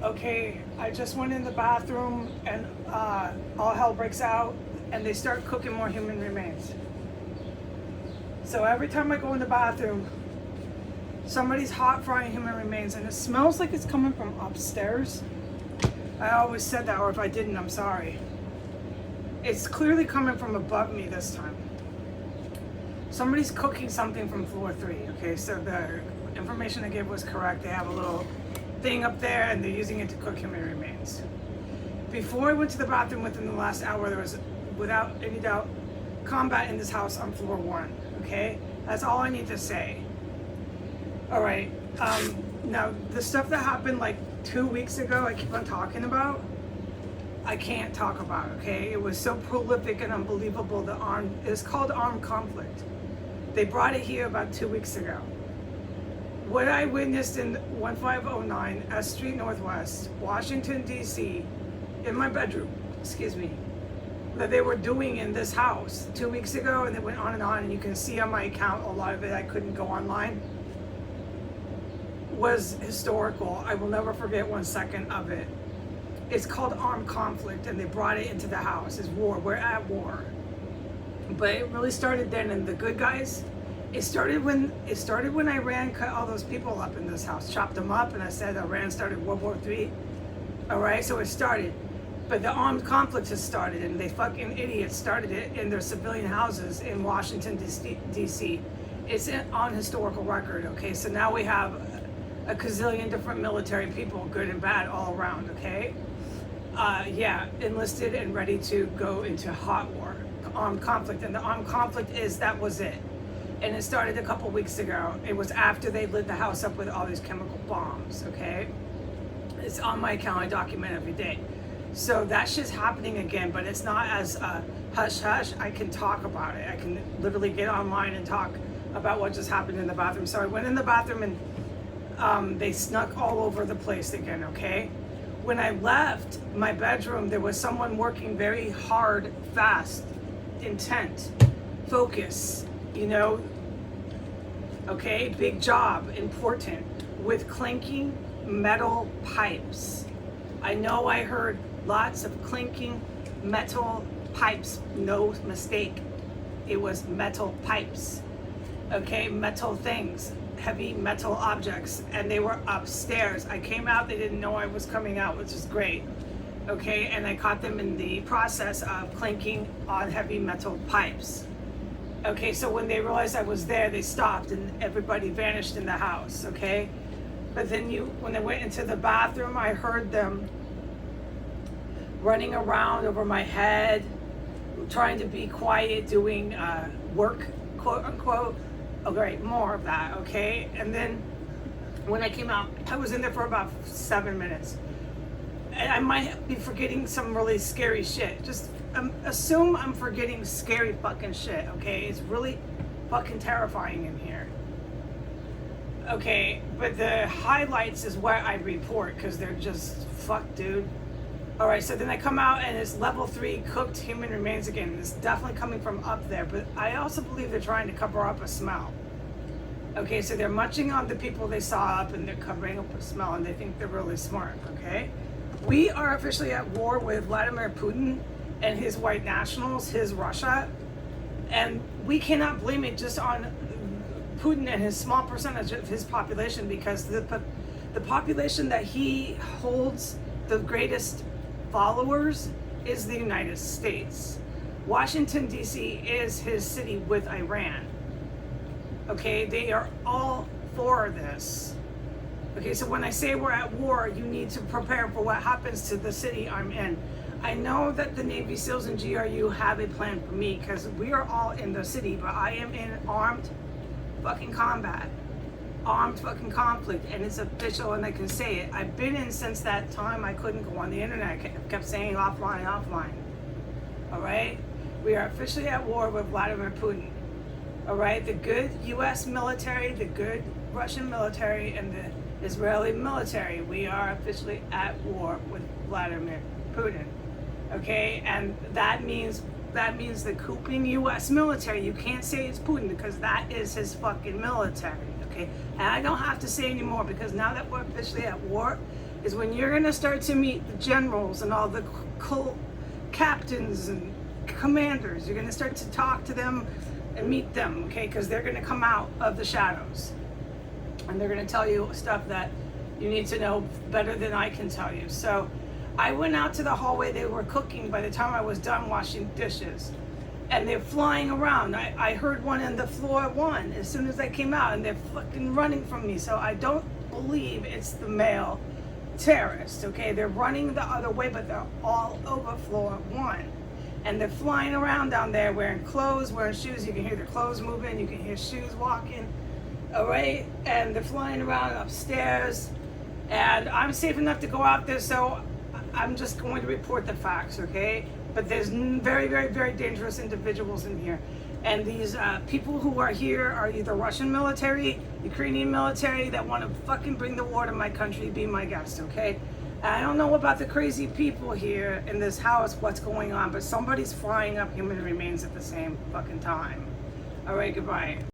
Okay, I just went in the bathroom and all hell breaks out and they start cooking more human remains. So every time I go in the bathroom, somebody's hot frying human remains and it smells like it's coming from upstairs. I always said that, or if I didn't, I'm sorry. It's clearly coming from above me this time. Somebody's cooking something from floor 3, okay? So the information I gave was correct. They have a little thing up there and they're using it to cook human remains. Before I went to the bathroom within the last hour, there was, without any doubt, combat in this house on floor 1, okay? That's all I need to say. All right, now the stuff that happened like 2 weeks ago, I keep on talking about, I can't talk about, okay? It was so prolific and unbelievable, it's called armed conflict. They brought it here about 2 weeks ago. What I witnessed in 1509 S Street Northwest, Washington, D.C., in my bedroom, that they were doing in this house 2 weeks ago, and they went on, and you can see on my account, a lot of it, I couldn't go online, was historical. I will never forget 1 second of it. It's called armed conflict, and they brought it into the house. It's war. We're at war. But it really started then, and the good guys, it started when Iran cut all those people up in this house, chopped them up, and I said Iran started World War III. All right, so it started. But the armed conflict has started, and they fucking idiots started it in their civilian houses in Washington, D.C. It's on historical record, okay? So now we have a gazillion different military people, good and bad, all around, okay? Enlisted and ready to go into hot war, armed conflict. And the armed conflict that was it. And it started a couple weeks ago. It was after they lit the house up with all these chemical bombs, okay? It's on my account, I document every day. So that shit's happening again, but it's not as hush hush. I can talk about it. I can literally get online and talk about what just happened in the bathroom. So I went in the bathroom and they snuck all over the place again, okay? When I left my bedroom, there was someone working very hard, fast, intent, focus, okay? Big job, important, with clinking metal pipes. I know I heard lots of clinking metal pipes, no mistake. It was metal pipes, okay? Metal things. Heavy metal objects, and they were upstairs. I came out, they didn't know I was coming out, which is great, okay? And I caught them in the process of clinking on heavy metal pipes. Okay, so when they realized I was there, they stopped and everybody vanished in the house, okay? But then when they went into the bathroom, I heard them running around over my head, trying to be quiet, doing work, quote unquote. Oh, great, more of that, okay? And then when I came out, I was in there for about 7 minutes. And I might be forgetting some really scary shit. Just assume I'm forgetting scary fucking shit, okay? It's really fucking terrifying in here. Okay, but the highlights is where I report, because they're just, fuck, dude. All right, so then I come out and it's level 3 cooked human remains again. It's definitely coming from up there, but I also believe they're trying to cover up a smell. Okay, so they're munching on the people they saw up and they're covering up a smell, and they think they're really smart, okay? We are officially at war with Vladimir Putin and his white nationals, his Russia, and we cannot blame it just on Putin and his small percentage of his population, because the population that he holds the greatest followers is the United States. Washington, D.C. is his city with Iran. Okay, they are all for this. Okay, so when I say we're at war, you need to prepare for what happens to the city I'm in. I know that the Navy SEALs and GRU have a plan for me, because we are all in the city, but I am in armed fucking combat. Armed fucking conflict, and it's official, and I can say it. I've been in since that time. I couldn't go on the internet. I kept saying offline. All right? We are officially at war with Vladimir Putin. All right? The good U.S. military, the good Russian military, and the Israeli military. We are officially at war with Vladimir Putin. Okay? And that means the cooping U.S. military. You can't say it's Putin, because that is his fucking military. Okay? And I don't have to say anymore, because now that we're officially at war, is when you're going to start to meet the generals and all the captains and commanders. You're going to start to talk to them and meet them, okay? Because they're going to come out of the shadows. And they're going to tell you stuff that you need to know better than I can tell you. So I went out to the hallway. They were cooking by the time I was done washing dishes. And they're flying around. I heard one in the floor one as soon as I came out, and they're fucking running from me. So I don't believe it's the male terrorist, okay? They're running the other way, but they're all over floor one. And they're flying around down there wearing clothes, wearing shoes. You can hear their clothes moving. You can hear shoes walking, all right? And they're flying around upstairs. And I'm safe enough to go out there, so I'm just going to report the facts, okay? But there's very, very, very dangerous individuals in here. And these people who are here are either Russian military, Ukrainian military that want to fucking bring the war to my country, be my guest, okay? And I don't know about the crazy people here in this house, what's going on, but somebody's frying up human remains at the same fucking time. All right, goodbye.